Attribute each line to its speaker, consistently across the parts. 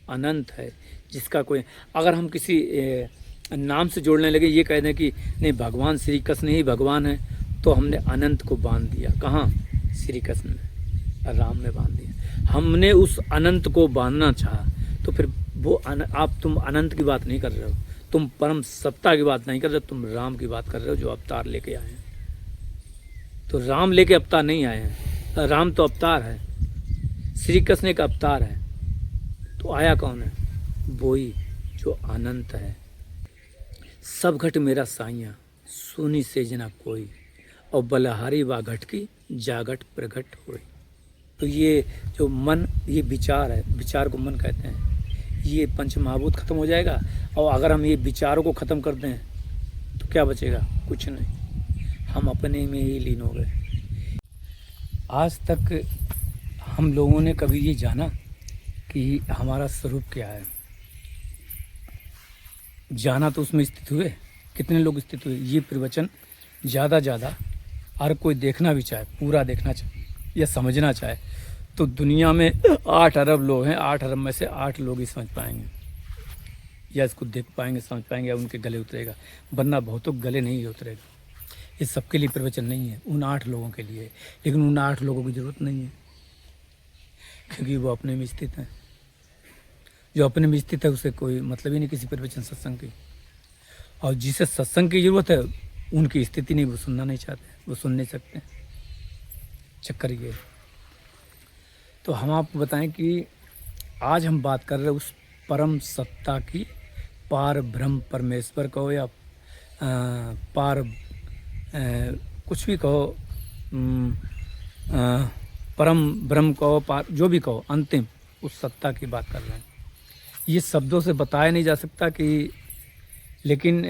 Speaker 1: अनंत है, जिसका कोई, अगर हम किसी नाम से जोड़ने लगे, ये कह दें कि नहीं भगवान श्री कृष्ण ही भगवान है, तो हमने अनंत को बांध दिया। कहाँ? श्री कृष्ण में, राम में बांध दिया। हमने उस अनंत को बांधना चाहा, तो फिर वो तुम अनंत की बात नहीं कर रहे हो, तुम परम सत्ता की बात नहीं कर रहे हो, तुम राम की बात कर रहे हो जो अवतार लेके आए हैं। तो राम लेके अवतार नहीं आए हैं, राम तो अवतार है, श्री कृष्ण एक अवतार है। तो आया कौन है? वो ही जो अनंत है। सब घट मेरा साइया, सुनी से जना कोई, और बलहारी वा घट की जागट प्रगट होई। तो ये जो मन, ये विचार है, विचार को मन कहते हैं। ये पंच महाभूत खत्म हो जाएगा, और अगर हम ये विचारों को खत्म कर दें तो क्या बचेगा? कुछ नहीं, हम अपने में ही लीन हो गए। आज तक हम लोगों ने कभी ये जाना कि हमारा स्वरूप क्या है? जाना तो उसमें स्थित हुए, कितने लोग स्थित हुए? ये प्रवचन ज़्यादा हर कोई देखना भी चाहे, पूरा देखना चाहे या समझना चाहे, तो दुनिया में 8 अरब लोग हैं, 8 अरब में से 8 लोग ही समझ पाएंगे, या इसको देख पाएंगे, समझ पाएंगे, या उनके गले उतरेगा, वरना बहुतों गले नहीं उतरेगा। ये सबके लिए प्रवचन नहीं है, उन 8 लोगों के लिए। लेकिन उन 8 लोगों की ज़रूरत नहीं है, क्योंकि वो अपने में स्थित हैं। जो अपने में स्थित है उसे कोई मतलब ही नहीं किसी प्रवचन सत्संग की। और जिसे सत्संग की ज़रूरत है, उनकी स्थिति नहीं, वो सुनना नहीं चाहते, वो सुन नहीं सकते। चक्कर ये है। तो हम आपको बताएं कि आज हम बात कर रहे हैं उस परम सत्ता की, पार ब्रह्म परमेश्वर कहो या पार कुछ भी कहो, परम ब्रह्म कहो, पार जो भी कहो, अंतिम उस सत्ता की बात कर रहे हैं। ये शब्दों से बताया नहीं जा सकता कि, लेकिन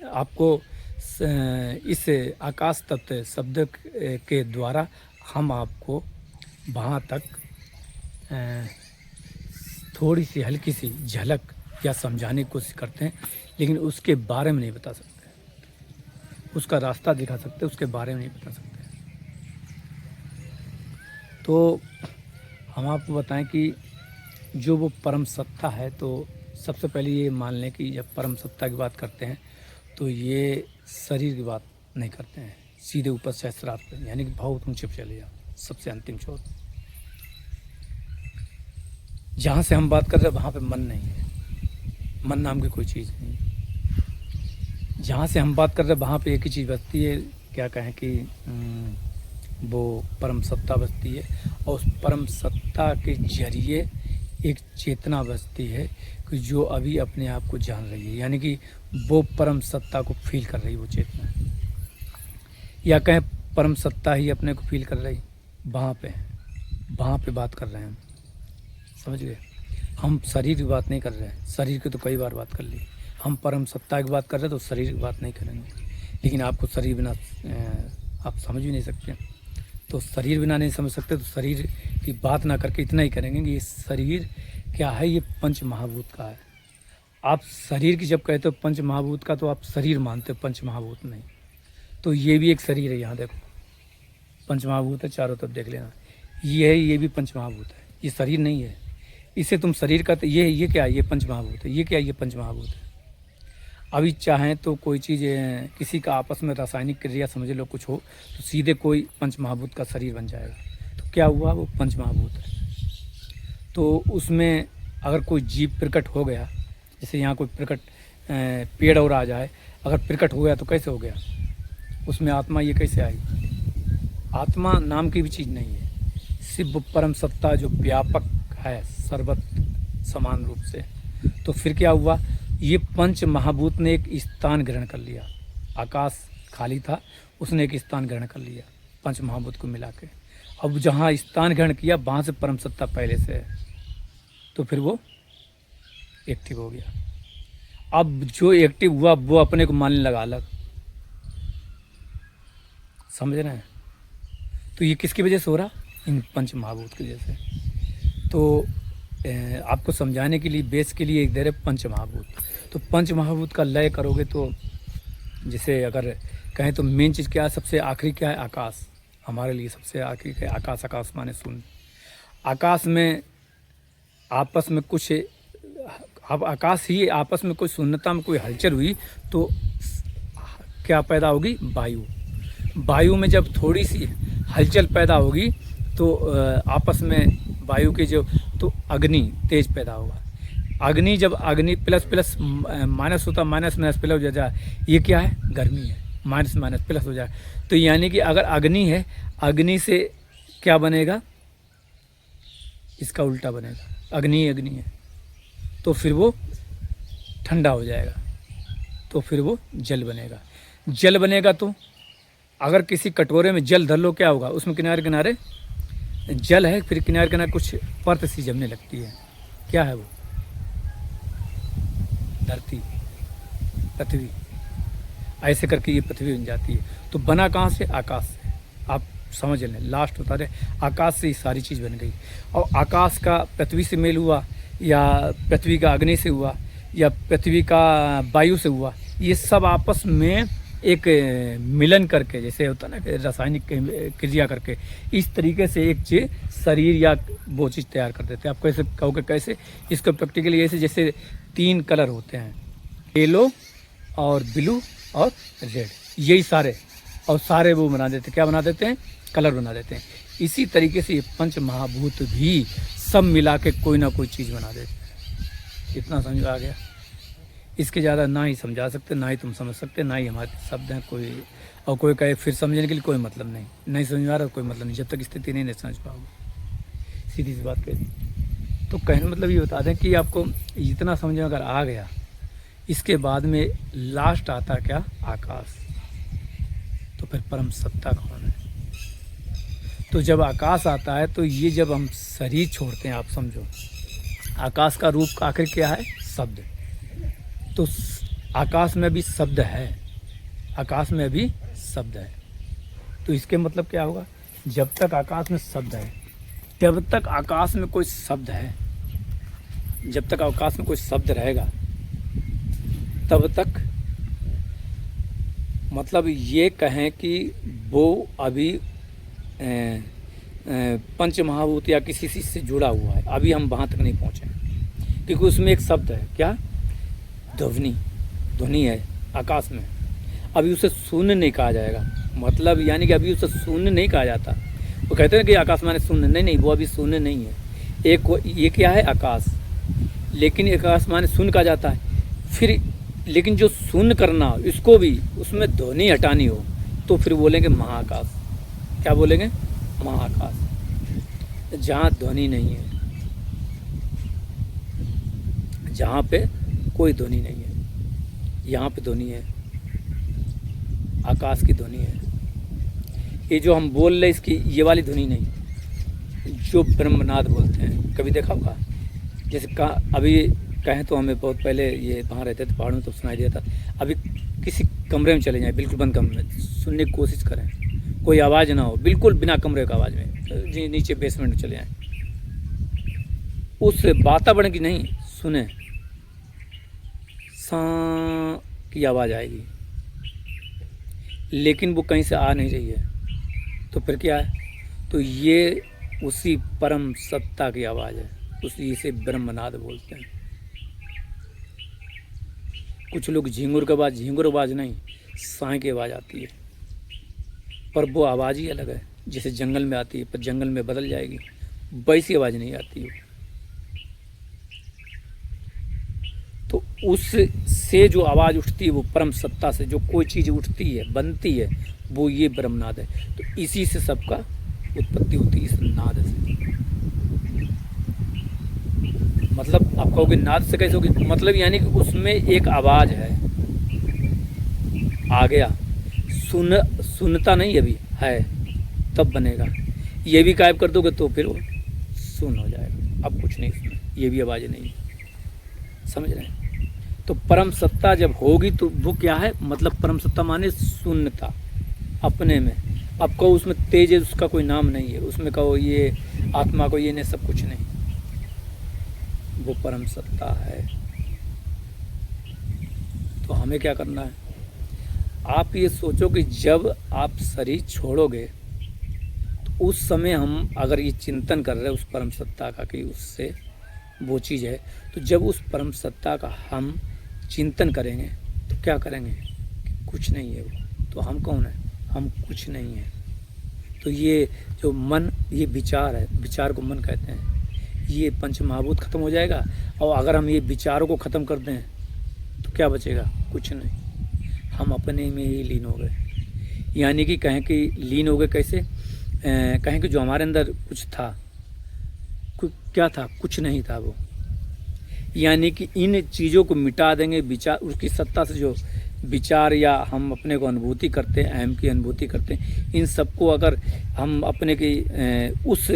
Speaker 1: आपको इस आकाश तत्व शब्द के द्वारा हम आपको वहाँ तक थोड़ी सी हल्की सी झलक या समझाने की कोशिश करते हैं, लेकिन उसके बारे में नहीं बता सकते। उसका रास्ता दिखा सकते, उसके बारे में नहीं बता सकते। तो हम आपको बताएं कि जो वो परम सत्ता है, तो सबसे पहले ये मान लें कि जब परम सत्ता की बात करते हैं तो ये शरीर की बात नहीं करते हैं, सीधे ऊपर सहस्रार पे, यानी कि बहुत ऊंचे पे चले जाओ, सबसे अंतिम छोर। जहाँ से हम बात कर रहे हैं वहाँ पे मन नहीं है, मन नाम की कोई चीज़ नहीं है। जहाँ से हम बात कर रहे हैं वहाँ पे एक ही चीज़ बचती है, क्या कहें कि वो परम सत्ता बचती है, और उस परम सत्ता के जरिए एक चेतना बचती है कि जो अभी अपने आप को जान रही है, यानी कि वो परम सत्ता को फील कर रही है, वो चेतना, या कहें परम सत्ता ही अपने को फील कर रही। वहाँ पे बात कर रहे हैं हम, समझ गए? हम शरीर की बात नहीं कर रहे हैं, शरीर की तो कई बार बात कर ली। हम परम सत्ता की बात कर रहे हैं तो शरीर की बात नहीं करेंगे। लेकिन आपको शरीर बिना आप समझ भी नहीं सकते, तो शरीर बिना नहीं समझ सकते, तो शरीर की बात ना करके इतना ही करेंगे कि ये शरीर क्या है? ये पंच महाभूत का है। आप शरीर की जब कहते हो पंच महाभूत का, तो आप शरीर मानते हो, पंच महाभूत नहीं। तो ये भी एक शरीर है, यहाँ देखो पंच महाभूत है, चारों तरफ देख लेना, ये है, ये भी पंच महाभूत है, ये शरीर नहीं है। इसे तुम शरीर का, ये क्या है? ये पंच महाभूत है। ये क्या है? ये पंच महाभूत है। अभी चाहें तो कोई चीज़ किसी का आपस में रासायनिक क्रिया समझ लो कुछ हो, तो सीधे कोई पंच महाभूत का शरीर बन जाएगा। तो क्या हुआ? वो पंच महाभूत है। तो उसमें अगर कोई जीव प्रकट हो गया, जैसे यहाँ कोई प्रकट पेड़ और आ जाए, अगर प्रकट हो गया तो कैसे हो गया? उसमें आत्मा ये कैसे आई? आत्मा नाम की भी चीज़ नहीं है, सिर्फ परम सत्ता जो व्यापक है सर्वत समान रूप से। तो फिर क्या हुआ? ये पंच महाभूत ने एक स्थान ग्रहण कर लिया। आकाश खाली था, उसने एक स्थान ग्रहण कर लिया पंच महाभूत को मिला के। अब जहाँ स्थान ग्रहण किया वहाँ से परम सत्ता पहले से है, तो फिर वो एक्टिव हो गया। अब जो एक्टिव हुआ वो अपने को मानने लगा अलग, समझ रहे हैं? तो ये किसकी वजह से हो रहा? इन पंच महाभूत की वजह से। तो आपको समझाने के लिए, बेस के लिए एक दे रहे पंच महाभूत। तो पंच महाभूत का लय करोगे तो, जैसे अगर कहें तो मेन चीज़ क्या है? सबसे आखिरी क्या है? आकाश। हमारे लिए सबसे आखिरी है आकाश। आकाश माने शून्य। आकाश में आपस में कुछ, अब आकाश ही आपस में कोई शून्यता में कोई हलचल हुई तो क्या पैदा होगी? वायु। वायु में जब थोड़ी सी हलचल पैदा होगी तो आपस में वायु के जो, तो अग्नि तेज पैदा होगा। अग्नि जब अग्नि प्लस प्लस माइनस होता, माइनस माइनस प्लस हो जाए, ये क्या है? गर्मी है। माइनस माइनस प्लस हो जाए तो यानी कि अगर अग्नि है, अग्नि से क्या बनेगा? इसका उल्टा बनेगा। अग्नि अग्नि है तो फिर वो ठंडा हो जाएगा, तो फिर वो जल बनेगा। जल बनेगा तो अगर किसी कटोरे में जल धर लो, क्या होगा? उसमें किनारे किनारे जल है, फिर किनारे किनारे कुछ परत सी जमने लगती है। क्या है वो? धरती, पृथ्वी। ऐसे करके ये पृथ्वी बन जाती है। तो बना कहाँ से? आकाश से। आप समझ लें, लास्ट होता रहे, आकाश से ही सारी चीज़ बन गई। और आकाश का पृथ्वी से मेल हुआ, या पृथ्वी का अग्नि से हुआ, या पृथ्वी का वायु से हुआ, ये सब आपस में एक मिलन करके, जैसे होता ना कि रासायनिक क्रिया करके, इस तरीके से एक चीज शरीर या वो चीज़ तैयार कर देते हैं। आप कैसे कहोगे? कैसे? इसको प्रैक्टिकली ऐसे, जैसे 3 कलर होते हैं, येलो और ब्लू और रेड, यही सारे, और सारे वो बना देते हैं। क्या बना देते हैं? कलर बना देते हैं। इसी तरीके से ये पंच महाभूत भी सब मिला के कोई ना कोई चीज़ बना देते हैं। इतना समझ आ गया? इसके ज़्यादा ना ही समझा सकते, ना ही तुम समझ सकते, ना ही हमारे शब्द हैं कोई। और कोई कहे फिर समझने के लिए कोई मतलब नहीं, नहीं समझ आ रहा कोई मतलब नहीं, जब तक स्थिति नहीं समझ पाओगे। सीधी सी बात कह दी। तो कहने मतलब ये बता दें कि आपको इतना समझ में अगर आ गया, इसके बाद में लास्ट आता क्या? आकाश। तो फिर परम सत्ता कौन है? तो जब आकाश आता है तो ये जब हम शरीर छोड़ते हैं, आप समझो आकाश का रूप आखिर क्या है? शब्द। तो आकाश में भी शब्द है, आकाश में भी शब्द है। तो इसके मतलब क्या होगा? जब तक आकाश में शब्द है, जब तक आकाश में कोई शब्द है, जब तक आकाश में कोई शब्द रहेगा, तब तक मतलब ये कहें कि वो अभी पंच महाभूत या किसी चीज़ से जुड़ा हुआ है। अभी हम वहाँ तक नहीं पहुँचे, क्योंकि उसमें एक शब्द है, क्या? ध्वनि। ध्वनि है आकाश में। अभी उसे शून्य नहीं कहा जाएगा, मतलब यानी कि अभी उसे शून्य नहीं कहा जाता। वो कहते हैं कि आकाश माने शून्य, नहीं नहीं, वो अभी शून्य नहीं है। एक ये क्या है? आकाश। लेकिन आकाश माने शून्य कहा जाता है। फिर लेकिन जो शून्य करना, इसको भी उसमें ध्वनि हटानी हो, तो फिर बोलेंगे महाकाश। क्या बोलेंगे? महाकाश। जहाँ ध्वनि नहीं है, जहाँ पे कोई ध्वनि नहीं है, यहाँ पे ध्वनि है, आकाश की ध्वनि है। ये जो हम बोल रहे, इसकी ये वाली ध्वनि नहीं, जो ब्रह्मनाद बोलते हैं। कभी देखा होगा? जैसे अभी कहें तो हमें बहुत पहले ये वहाँ रहते थे पहाड़ों में, तो सुनाई दिया था। अभी किसी कमरे में चले जाएं, बिल्कुल बंद कमरे में, सुनने की कोशिश करें, कोई आवाज़ ना हो, बिल्कुल बिना कमरे का आवाज़ में, जी नीचे बेसमेंट में चले जाएं, उस वातावरण की नहीं सुने, सा की आवाज़ आएगी, लेकिन वो कहीं से आ नहीं रही है। तो फिर क्या है? तो ये उसी परम सत्ता की आवाज़ है, उसी से ब्रह्मनाद बोलते हैं। कुछ लोग झिंगुर की आवाज़, झिंगुर आवाज़ नहीं, साए की आवाज़ आती है, पर वो आवाज़ ही अलग है। जैसे जंगल में आती है, पर जंगल में बदल जाएगी, वैसी आवाज़ नहीं आती है। तो उससे जो आवाज़ उठती है, वो परम सत्ता से जो कोई चीज़ उठती है, बनती है, वो ये ब्रह्मनाद है। तो इसी से सबका उत्पत्ति होती है, इस नाद से। मतलब आप कहोगे नाद से कैसे होगी? मतलब यानी कि उसमें एक आवाज़ है, आ गया, सुनता नहीं अभी है, तब बनेगा। ये भी गायब कर दोगे तो फिर वो सुन हो जाएगा, अब कुछ नहीं सुना, ये भी आवाज़ नहीं, समझ रहे हैं? तो परम सत्ता जब होगी तो वो क्या है? मतलब परम सत्ता माने शून्यता अपने में। अब कहो उसमें तेज है, उसका कोई नाम नहीं है, उसमें कहो ये आत्मा को ये नहीं, सब कुछ नहीं, वो परम सत्ता है। तो हमें क्या करना है? आप ये सोचो कि जब आप शरीर छोड़ोगे तो उस समय हम अगर ये चिंतन कर रहे हैं उस परम सत्ता का कि उससे वो चीज़ है। तो जब उस परम सत्ता का हम चिंतन करेंगे तो क्या करेंगे, कुछ नहीं है वो, तो हम कौन है, हम कुछ नहीं है। तो ये जो मन, ये विचार है, विचार को मन कहते हैं, ये पंच महाभूत खत्म हो जाएगा। और अगर हम ये विचारों को ख़त्म कर दें तो क्या बचेगा, कुछ नहीं, हम अपने में ही लीन हो गए। यानी कि कहें कि लीन हो गए कैसे, कहें कि जो हमारे अंदर कुछ था, क्या था, कुछ नहीं था वो। यानी कि इन चीज़ों को मिटा देंगे, विचार उसकी सत्ता से जो विचार या हम अपने को अनुभूति करते हैं, अहम की अनुभूति करते हैं, इन सबको अगर हम अपने की उस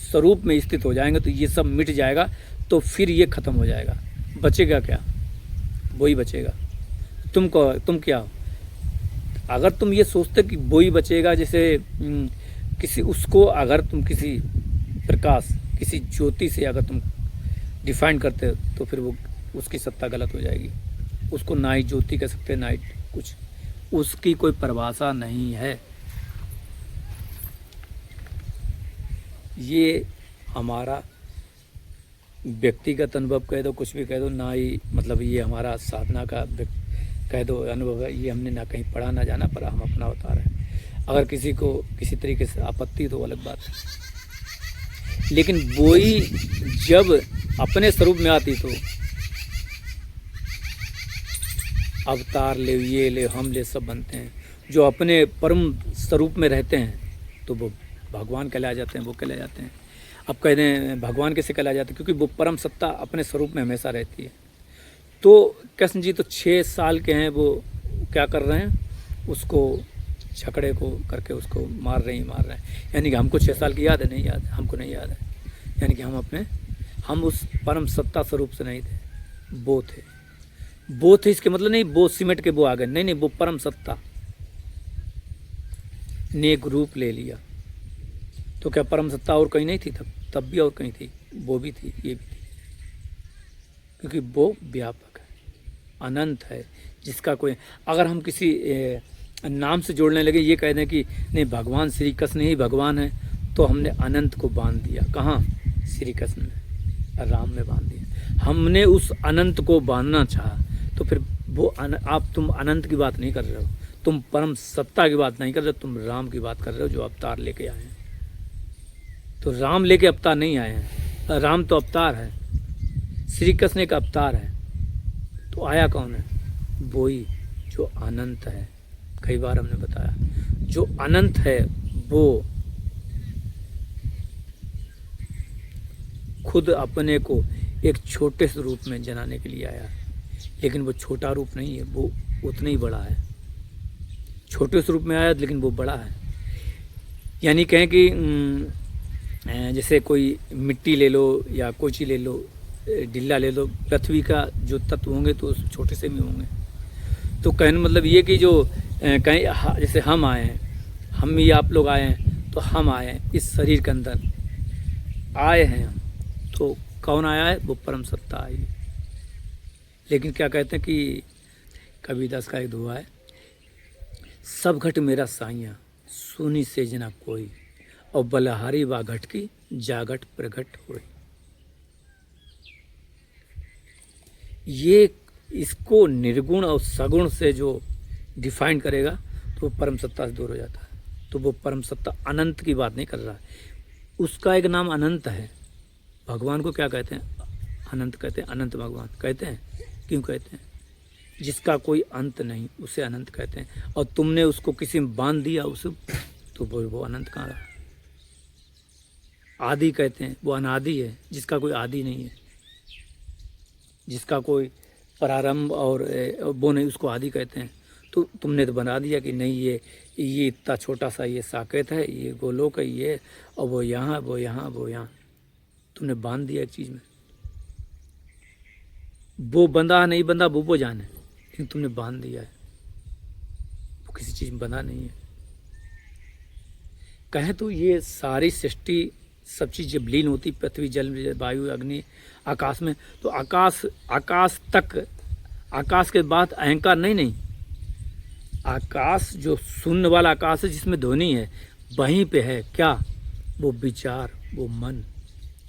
Speaker 1: स्वरूप में स्थित हो जाएंगे तो ये सब मिट जाएगा। तो फिर ये ख़त्म हो जाएगा, बचेगा क्या, वही बचेगा। तुम क्या हो, अगर तुम ये सोचते कि वही बचेगा, जैसे किसी उसको अगर तुम किसी प्रकाश, किसी ज्योति से अगर तुम डिफाइन करते हो तो फिर वो उसकी सत्ता गलत हो जाएगी। उसको ना ही ज्योति कह सकते, ना ही कुछ, उसकी कोई परिभाषा नहीं है। ये हमारा व्यक्तिगत अनुभव कह दो, कुछ भी कह दो, ना ही मतलब ये हमारा साधना का कह दो अनुभव है। ये हमने ना कहीं पढ़ा ना जाना, पर हम अपना बता रहे हैं। अगर किसी को किसी तरीके से आपत्ति तो अलग बात है, लेकिन वही जब अपने स्वरूप में आती तो अवतार ले, ये ले, हम ले, सब बनते हैं। जो अपने परम स्वरूप में रहते हैं तो वो भगवान कहलाए जाते हैं, वो कहलाए जाते हैं। अब कह दें भगवान कैसे कहलाए जाते हैं, क्योंकि वो परम सत्ता अपने स्वरूप में हमेशा रहती है। तो कृष्ण जी तो 6 साल के हैं, वो क्या कर रहे हैं, उसको छकड़े को करके उसको मार रहे हैं। यानी कि हमको 6 साल की याद है, नहीं याद है, हमको नहीं याद है। यानी कि हम उस परम सत्ता स्वरूप से नहीं थे, वो थे। इसके मतलब नहीं वो सिमट के वो आ गए, नहीं, वो परम सत्ता ने एक रूप ले लिया। तो क्या परम सत्ता और कहीं नहीं थी तब भी और कहीं थी, वो भी थी, ये भी थी, क्योंकि वो व्यापक है, अनंत है, जिसका कोई, अगर हम किसी नाम से जोड़ने लगे, ये कह दें कि नहीं भगवान श्री कृष्ण ही भगवान है, तो हमने अनंत को बांध दिया। कहाँ, श्री कृष्ण में, राम में बांध दिया। हमने उस अनंत को बांधना चाहा, तो फिर वो तुम अनंत की बात नहीं कर रहे हो, तुम परम सत्ता की बात नहीं कर रहे हो, तुम राम की बात कर रहे हो, जो अवतार लेके आए हैं। तो राम लेके अवतार नहीं आए हैं, राम तो अवतार है, श्री कृष्ण एक अवतार है। तो आया कौन है, वही जो अनंत है। कई बार हमने बताया, जो अनंत है वो खुद अपने को एक छोटे से रूप में जनाने के लिए आया है, लेकिन वो छोटा रूप नहीं है, वो उतना ही बड़ा है। छोटे से रूप में आया लेकिन वो बड़ा है। यानी कहें कि जैसे कोई मिट्टी ले लो या कोई चीज़ ले लो, ढिल्ला ले लो, पृथ्वी का जो तत्व होंगे तो छोटे से भी होंगे। तो कहने मतलब ये कि जो कहीं जैसे हम आए हैं, हम ही आप लोग आए हैं, तो हम आए हैं इस शरीर के अंदर आए हैं हम, तो कौन आया है, वो परम सत्ता आई है। लेकिन क्या कहते हैं कि कबीरदास का एक दुआ है, सब घट मेरा साइया सुनी से जना कोई, और बलहारी वा घट की जागट प्रगट होई। ये इसको निर्गुण और सगुण से जो डिफाइन करेगा तो वो परम सत्ता से दूर हो जाता है। तो वो परम सत्ता अनंत की बात नहीं कर रहा है, उसका एक नाम अनंत है। भगवान को क्या कहते हैं, अनंत कहते हैं, अनंत भगवान कहते हैं। क्यों कहते हैं, जिसका कोई अंत नहीं उसे अनंत कहते हैं। और तुमने उसको किसी में बांध दिया उसे, तो वो अनंत कहाँ रहा। आदि कहते हैं, वो अनादि है, जिसका कोई आदि नहीं है, जिसका कोई प्रारंभ और वो नहीं, उसको आदि कहते हैं। तो तुमने तो बना दिया कि नहीं ये इतना छोटा सा ये साकेत है, ये गोलोक है, ये और वो यहाँ वो यहाँ वो यहाँ, तुमने बांध दिया एक चीज़ में। वो बंधा नहीं बंधा वो जाने, लेकिन तुमने बांध दिया है, वो किसी चीज़ में बंधा नहीं है। कहें तो ये सारी सृष्टि सब चीज़ जब लीन होती, पृथ्वी जल वायु अग्नि आकाश में, तो आकाश तक, आकाश के बाद अहंकार नहीं, आकाश जो शून्य वाला आकाश है जिसमें ध्वनि है, वहीं पे है क्या, वो विचार, वो मन,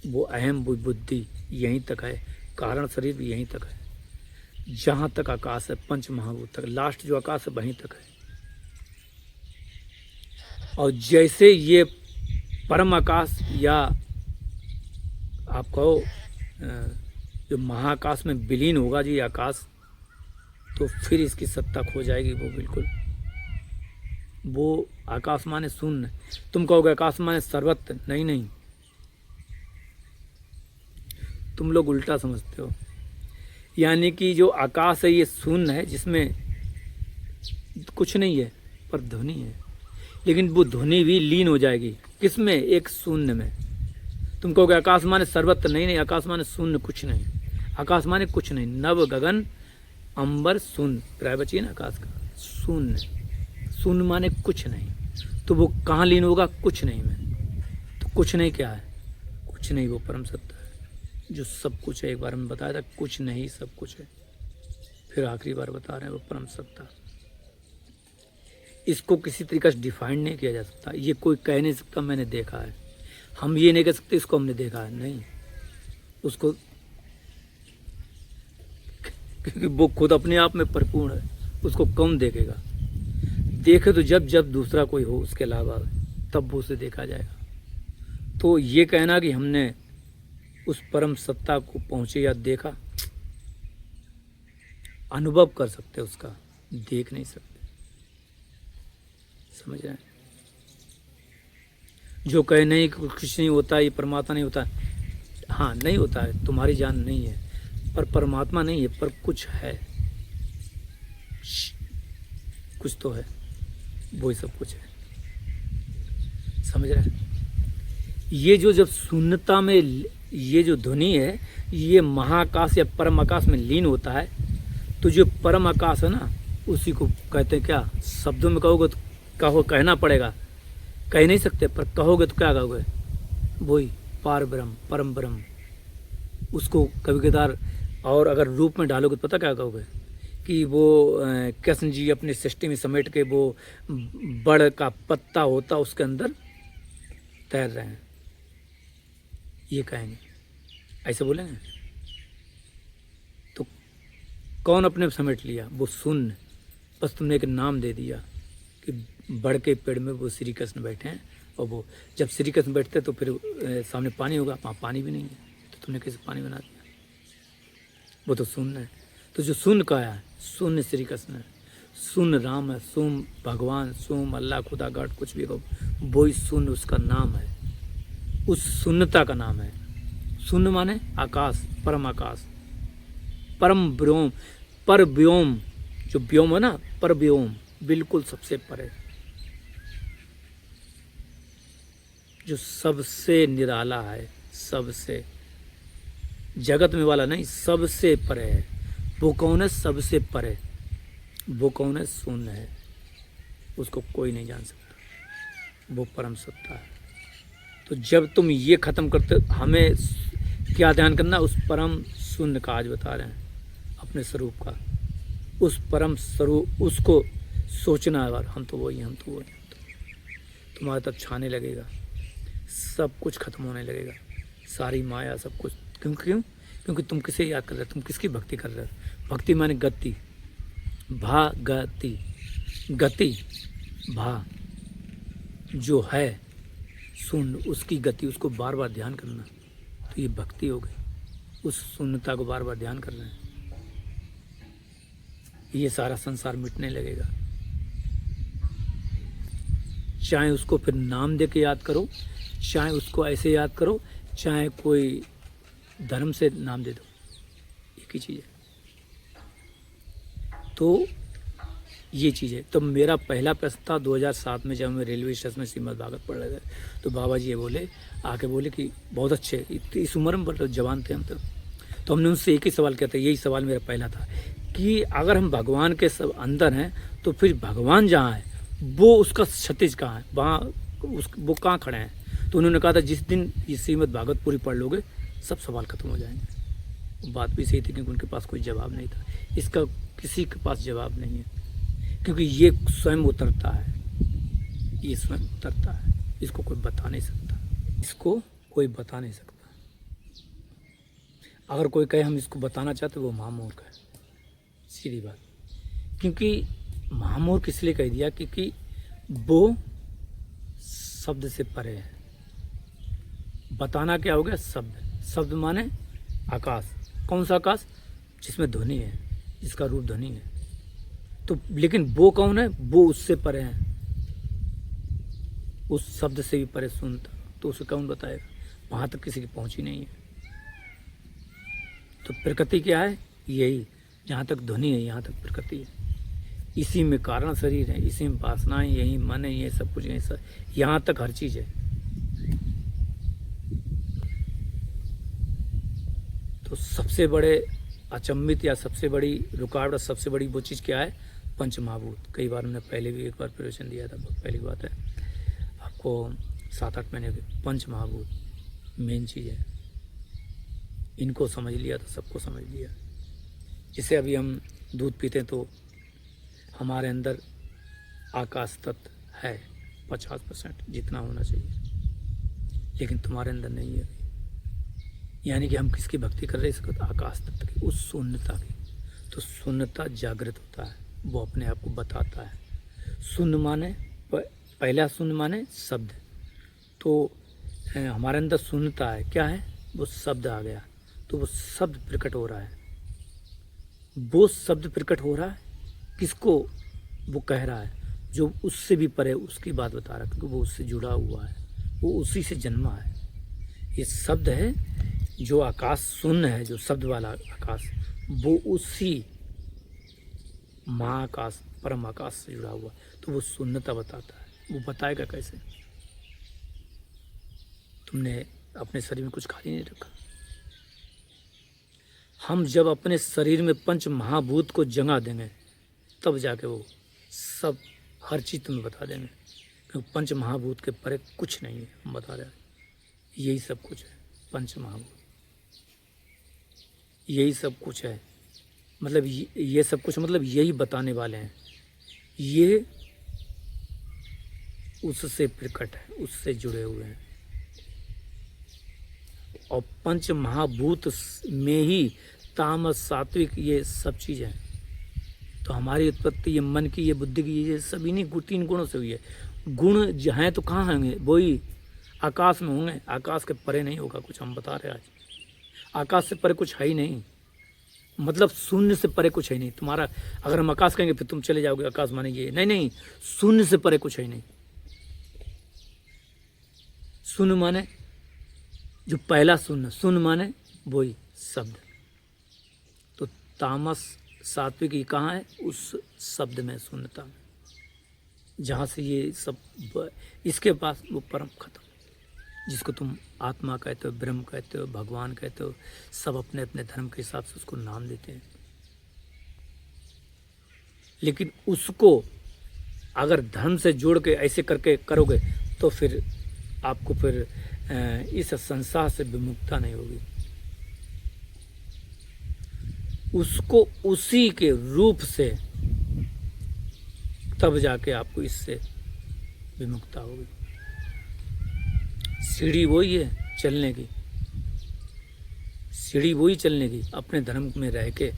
Speaker 1: वो अहम, वो बुद्धि, यहीं तक है, कारण शरीर भी यहीं तक है, जहाँ तक आकाश है, पंच महाभूत तक, लास्ट जो आकाश है वहीं तक है। और जैसे ये परम आकाश या आप कहो जो महाकाश में विलीन होगा जी आकाश, तो फिर इसकी सत्ता खो जाएगी। वो बिल्कुल वो आकाश माने शून्य। तुम कहोगे आकाश माने सर्वत्र, नहीं नहीं, तुम लोग उल्टा समझते हो। यानी कि जो आकाश है ये शून्य है, जिसमें कुछ नहीं है पर ध्वनि है, लेकिन वो ध्वनि भी लीन हो जाएगी किसमें, एक शून्य में। तुम कहोगे आकाश माने सर्वत्र, नहीं नहीं, आकाश माने शून्य, कुछ नहीं। आकाश माने कुछ नहीं, नव गगन अंबर शून्य, प्राय बचिए ना आकाश का, शून्य। शून्य माने कुछ नहीं, तो वो कहाँ लीन होगा, कुछ नहीं में। तो कुछ नहीं क्या है, कुछ नहीं वो परम सत्ता है जो सब कुछ है। एक बार हमने बताया था कुछ नहीं सब कुछ है, फिर आखिरी बार बता रहे हैं वो परम सत्ता। इसको किसी तरीके से डिफाइन नहीं किया जा सकता। ये कोई कह नहीं सकता मैंने देखा है, हम ये नहीं कह सकते इसको हमने देखा है, नहीं। उसको, क्योंकि वो खुद अपने आप में परिपूर्ण है, उसको कौन देखेगा। देखे तो जब जब दूसरा कोई हो उसके अलावा, तब वो उसे देखा जाएगा। तो ये कहना कि हमने उस परम सत्ता को पहुंचे या देखा, अनुभव कर सकते उसका, देख नहीं सकते। समझ रहे हैं? जो कहे नहीं कि कुछ नहीं होता, ये परमात्मा नहीं होता, हाँ नहीं होता है, तुम्हारी जान नहीं है, पर परमात्मा नहीं है, पर कुछ है, कुछ तो है, वही सब कुछ है। समझ रहे हैं? ये जो जब शून्यता में ये जो ध्वनि है, ये महाकाश या परम आकाश में लीन होता है, तो जो परम आकाश है ना, उसी को कहते हैं क्या, शब्दों में कहोगे तो कहना पड़ेगा, कह नहीं सकते, पर कहोगे तो क्या कहोगे, वही पार ब्रह्म, परम ब्रह्म। उसको कभी कदार और अगर रूप में डालोगे तो पता क्या कहोगे, कि वो कृष्ण जी अपने सृष्टि में समेट के वो बड़ का पत्ता होता उसके अंदर तैर रहे हैं, ये कहेंगे, ऐसे बोलेंगे। तो कौन अपने समेट लिया, वो शून्य। बस तुमने एक नाम दे दिया कि बड़ के पेड़ में वो श्री कृष्ण बैठे हैं, और वो जब श्री कृष्ण बैठते तो फिर सामने पानी होगा, वहाँ पानी भी नहीं है, तो तुमने कैसे पानी बना दिया, वो तो शून्य है। तो जो शून्य का है, शून्य श्री कृष्ण है, शून्य राम है, शून्य भगवान, शून्य अल्लाह, खुदा, गॉड, कुछ भी कहो, वही शून्य उसका नाम है, उस शून्यता का नाम है। शून्य माने आकाश, परम आकाश, परम व्योम, पर व्योम, जो व्योम है ना, पर व्योम, बिल्कुल सबसे परे, जो सबसे निराला है, सबसे जगत में वाला नहीं, सबसे परे है। वो कौन है, सबसे परे, वो कौन है, शून्य है, उसको कोई नहीं जान सकता, वो परम सत्ता है। तो जब तुम ये खत्म करते, हमें क्या ध्यान करना, उस परम शून्य का आज बता रहे हैं, अपने स्वरूप का, उस परम स्वरूप, उसको सोचना है, और हम तो वही, हम तो वही, तुम्हारे तक छाने लगेगा, सब कुछ खत्म होने लगेगा, सारी माया, सब कुछ। क्योंकि तुम किसे याद कर रहे हो, तुम किसकी भक्ति कर रहे हो। भक्ति माने गति, भा गति, गति भा, जो है शून्य, उसकी गति, उसको बार बार ध्यान करना, तो ये भक्ति हो गई। उस शून्यता को बार बार ध्यान कर रहे हैं, ये सारा संसार मिटने लगेगा। चाहे उसको फिर नाम दे के याद करो, चाहे उसको ऐसे याद करो, चाहे कोई धर्म से नाम दे दो, एक ही चीज़ है। तो ये चीज़ है। तो मेरा पहला प्रश्न था 2007 में, जब मैं रेलवे स्टेशन में श्रीमद् भागवत पढ़ रहे थे, तो बाबा जी ये बोले, आके बोले कि बहुत अच्छे, इस उम्र में बड़े जवान थे हम तो हमने उनसे एक ही सवाल किया था, यही सवाल मेरा पहला था कि अगर हम भगवान के सब अंदर हैं, तो फिर भगवान जहाँ है वो उसका क्षतिज कहाँ है, वहाँ वो कहाँ खड़े हैं। तो उन्होंने कहा था जिस दिन ये श्रीमद् भागवत पूरी पढ़ लोगे, सब सवाल खत्म हो जाएंगे। बात भी सही थी, क्योंकि उनके पास कोई जवाब नहीं था, इसका किसी के पास जवाब नहीं है, क्योंकि ये स्वयं उतरता है, ये स्वयं उतरता है, इसको कोई बता नहीं सकता, इसको कोई बता नहीं सकता। अगर कोई कहे हम इसको बताना चाहते वो महामूर्ख है, सीधी बात। क्योंकि महामूर्ख इसलिए कह दिया क्योंकि वो शब्द से परे है। बताना क्या हो गया? शब्द। शब्द माने आकाश। कौन सा आकाश? जिसमें ध्वनि है, जिसका रूप ध्वनि है। तो लेकिन वो कौन है? वो उससे परे है, उस शब्द से भी परे सुनता। तो उसे कौन बताएगा? वहां तक किसी की पहुंच ही नहीं है। तो प्रकृति क्या है? यही, जहाँ तक ध्वनि है यहाँ तक प्रकृति है। इसी में कारण शरीर है, इसी में वासनाएं, यही मन है, ये सब कुछ, यही सब, यहाँ तक हर चीज है। तो सबसे बड़े अचंभित या सबसे बड़ी रुकावट, सबसे बड़ी वो चीज़ क्या है? पंच महाभूत। कई बार हमने पहले भी एक बार प्रवचन दिया था, बहुत पहली बात है, आपको 7-8 महीने के। पंच महाभूत मेन चीज़ है। इनको समझ लिया तो सबको समझ लिया। जैसे अभी हम दूध पीते हैं तो हमारे अंदर आकाश तत्व है 50% जितना होना चाहिए, लेकिन तुम्हारे अंदर नहीं है। यानी कि हम किसकी भक्ति कर रहे हैं? इसको आकाश तत्व की, उस शून्यता की। तो शून्यता जागृत होता है, वो अपने आप को बताता है। शून्य माने पहला शून्य माने शब्द। तो हमारे अंदर शून्यता है, क्या है? वो शब्द आ गया, तो वो शब्द प्रकट हो रहा है। वो शब्द प्रकट हो रहा है किसको? वो कह रहा है जो उससे भी परे, उसकी बात बता रहा है, क्योंकि वो उससे जुड़ा हुआ है, वो उसी से जन्मा है। ये शब्द है जो आकाश शून्य है, जो शब्द वाला आकाश, वो उसी महाआकाश, परम आकाश से जुड़ा हुआ। तो वो शून्यता बताता है। वो बताएगा कैसे? तुमने अपने शरीर में कुछ खाली नहीं रखा। हम जब अपने शरीर में पंच महाभूत को जगा देंगे तब जाके वो सब हर चीज़ तुम्हें बता देंगे, क्योंकि पंच महाभूत के परे कुछ नहीं है। हम बता रहे हैं यही सब कुछ है, पंच महाभूत यही सब कुछ है। मतलब ये सब कुछ मतलब यही बताने वाले हैं। ये उससे प्रकट है, उससे जुड़े हुए हैं। और पंच महाभूत में ही तामस सात्विक ये सब चीज़ है। तो हमारी उत्पत्ति ये मन की, ये बुद्धि की, ये सब इन्हीं 3 गुणों से हुई है। गुण हैं तो कहाँ होंगे? वही आकाश में होंगे। आकाश के परे नहीं होगा कुछ। हम बता रहे हैं आज आकाश से परे कुछ है ही नहीं। मतलब शून्य से परे कुछ है नहीं। तुम्हारा अगर हम आकाश कहेंगे फिर तुम चले जाओगे आकाश माने ये नहीं, शून्य से परे कुछ है नहीं। शून्य माने जो पहला शून्य, शून्य माने वही शब्द। तो तामस सात्विक ये कहाँ है? उस शब्द में, शून्यता में, जहाँ से ये सब इसके पास वो परम खत्म, जिसको तुम आत्मा कहते हो, ब्रह्म कहते हो, भगवान कहते हो। सब अपने अपने धर्म के हिसाब से उसको नाम देते हैं। लेकिन उसको अगर धर्म से जोड़ के ऐसे करके करोगे तो फिर आपको फिर इस संसार से विमुक्ता नहीं होगी। उसको उसी के रूप से तब जाके आपको इससे विमुक्ता होगी। सीढ़ी वही है चलने की, सीढ़ी वही चलने की, अपने धर्म में रह के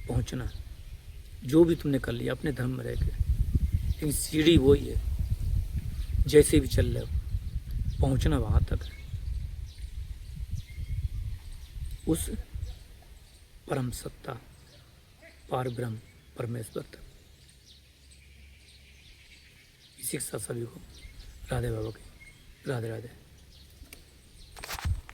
Speaker 1: पहुंचना। जो भी तुमने कर लिया अपने धर्म में रह के, लेकिन सीढ़ी वही है। जैसे भी चल रहे हो पहुंचना वहां तक है, उस परम सत्ता, पार ब्रह्म परमेश्वर तक। इसी के साथ सभी को राधे बाबा की राधे राधे।